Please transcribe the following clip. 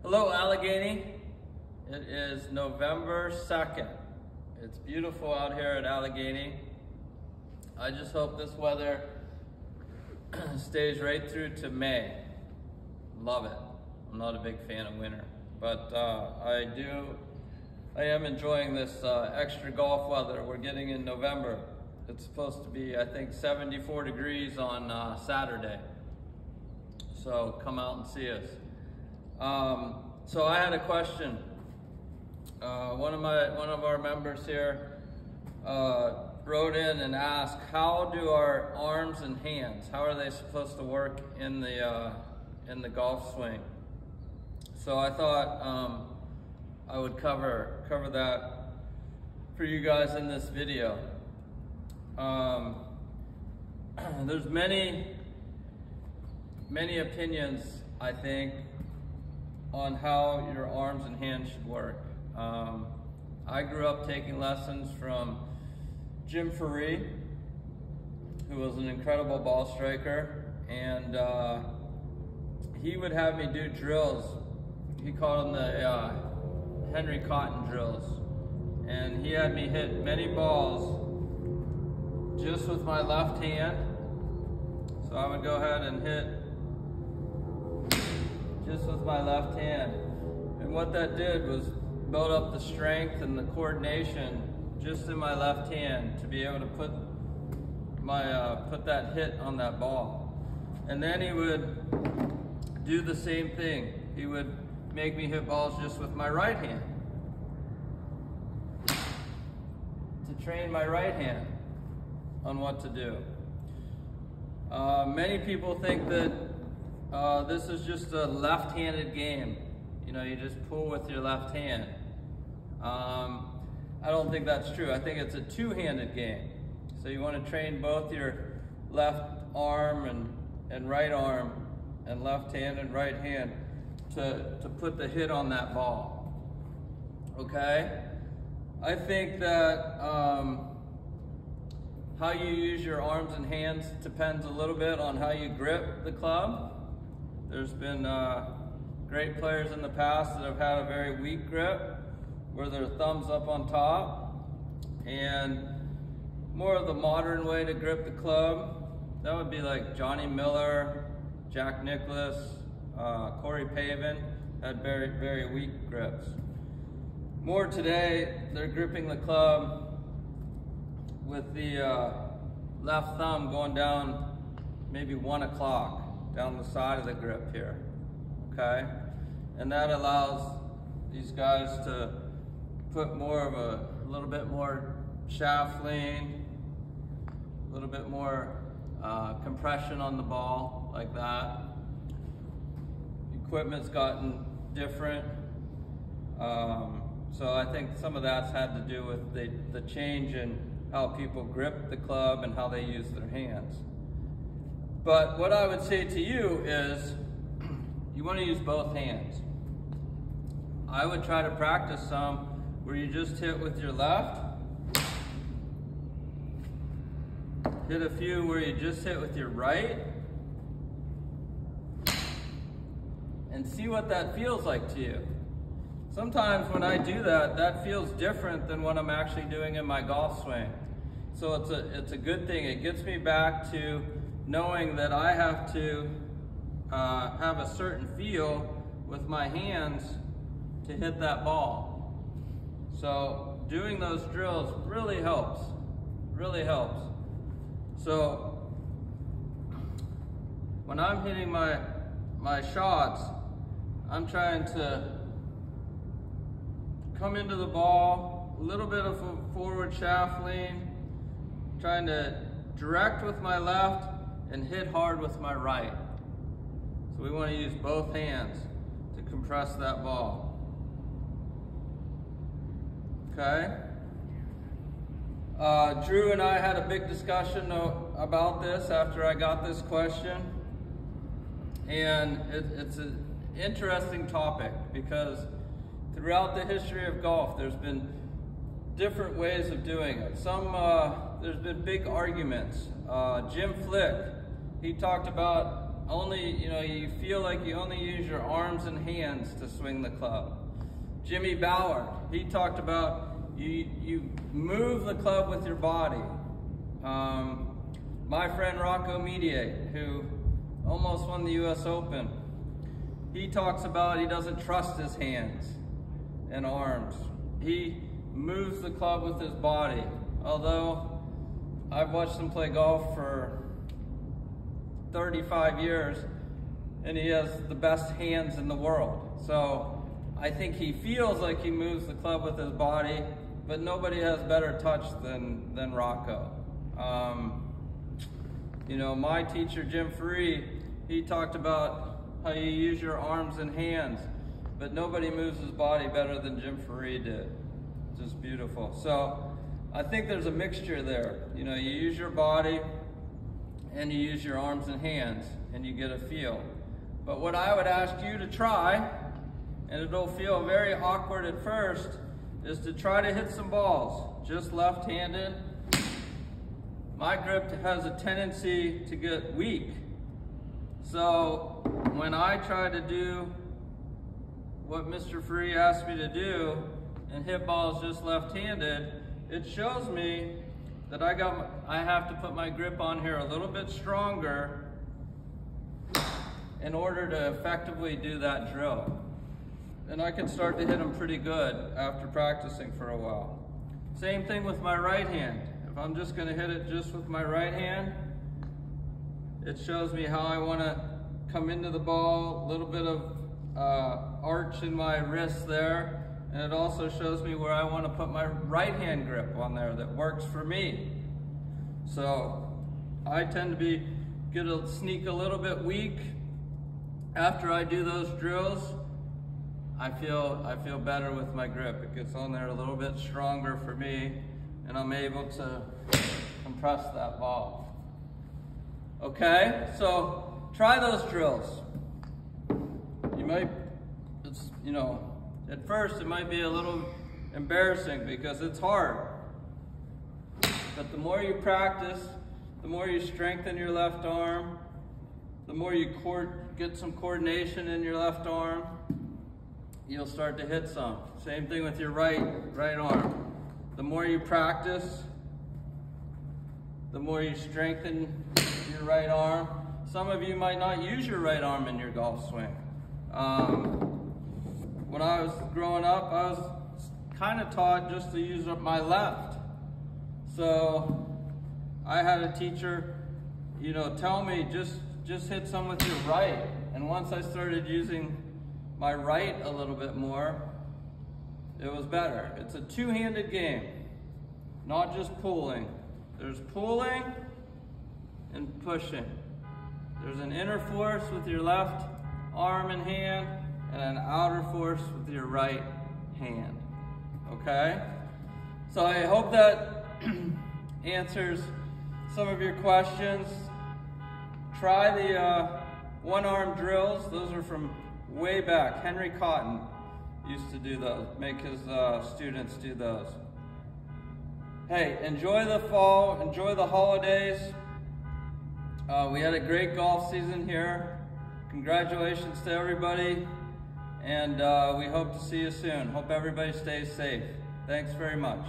Hello Allegheny, it is November 2nd. It's beautiful out here at Allegheny. I just hope this weather stays right through to May. Love it. I'm not a big fan of winter, but I am enjoying this extra golf weather we're getting in November. It's supposed to be, I think, 74 degrees on Saturday. So come out and see us. So I had a question. One of our members here wrote in and asked, how do our arms and hands, how are they supposed to work in the golf swing? So I thought I would cover that for you guys in this video. There's many opinions, I think, on how your arms and hands should work. I grew up taking lessons from Jim Ferree, who was an incredible ball striker, and he would have me do drills. He called them the Henry Cotton drills, and he had me hit many balls just with my left hand. So I would go ahead and hit just with my left hand. And what that did was build up the strength and the coordination just in my left hand to be able to put that hit on that ball. And then he would do the same thing. He would make me hit balls just with my right hand to train my right hand on what to do. Many people think that this is just a left-handed game. You know, you just pull with your left hand. I don't think that's true. I think it's a two-handed game. So you want to train both your left arm and right arm, and left hand and right hand to put the hit on that ball. Okay? I think that how you use your arms and hands depends a little bit on how you grip the club. There's been great players in the past that have had a very weak grip, where their thumb's up on top, and more of the modern way to grip the club, that would be like Johnny Miller, Jack Nicklaus, Corey Pavin, had very, very weak grips. More today, they're gripping the club with the left thumb going down maybe 1 o'clock down the side of the grip here, okay? And that allows these guys to put more of a little bit more shaft lean, a little bit more compression on the ball, like that. Equipment's gotten different. So I think some of that's had to do with the change in how people grip the club and how they use their hands. But what I would say to you is, you want to use both hands. I would try to practice some where you just hit with your left, hit a few where you just hit with your right, and see what that feels like to you. Sometimes when I do that, that feels different than what I'm actually doing in my golf swing. So it's a good thing. It gets me back to knowing that I have to have a certain feel with my hands to hit that ball. So doing those drills really helps, really helps. So when I'm hitting my shots, I'm trying to come into the ball, a little bit of a forward shaft lean, trying to direct with my left and hit hard with my right. So we want to use both hands to compress that ball. Okay? Drew and I had a big discussion about this after I got this question. And it's an interesting topic because throughout the history of golf, there's been different ways of doing it. There's been big arguments. Jim Flick, he talked about you feel like you only use your arms and hands to swing the club. Jimmy Ballard, he talked about you move the club with your body. My friend Rocco Mediate, who almost won the US Open, he talks about he doesn't trust his hands and arms. He moves the club with his body. Although I've watched him play golf for 35 years and he has the best hands in the world. So I think he feels like he moves the club with his body, but nobody has better touch than Rocco. My teacher, Jim Free, he talked about how you use your arms and hands, but nobody moves his body better than Jim Free did. Just beautiful. So I think there's a mixture there. You use your body and you use your arms and hands and you get a feel. But what I would ask you to try, and it'll feel very awkward at first, is to try to hit some balls, just left-handed. My grip has a tendency to get weak. So when I try to do what Mr. Free asked me to do and hit balls just left-handed, it shows me that I have to put my grip on here a little bit stronger in order to effectively do that drill. And I can start to hit them pretty good after practicing for a while. Same thing with my right hand. If I'm just gonna hit it just with my right hand, it shows me how I wanna come into the ball, a little bit of arch in my wrist there, and it also shows me where I wanna put my right hand grip on there that works for me. So I tend to sneak a little bit weak. After I do those drills, I feel better with my grip. It gets on there a little bit stronger for me, and I'm able to compress that ball. Okay, so try those drills. At first it might be a little embarrassing because it's hard. But the more you practice, the more you strengthen your left arm, the more you get some coordination in your left arm, you'll start to hit some. Same thing with your right arm. The more you practice, the more you strengthen your right arm. Some of you might not use your right arm in your golf swing. When I was growing up, I was kind of taught just to use up my left. So I had a teacher, tell me just hit some with your right. And once I started using my right a little bit more, it was better. It's a two-handed game, not just pulling. There's pulling and pushing. There's an inner force with your left arm and hand, and an outer force with your right hand, okay? So I hope that answers some of your questions. Try the one-arm drills. Those are from way back. Henry Cotton used to do those, make his students do those. Hey, enjoy the fall, enjoy the holidays. We had a great golf season here. Congratulations to everybody, and we hope to see you soon. Hope everybody stays safe. Thanks very much.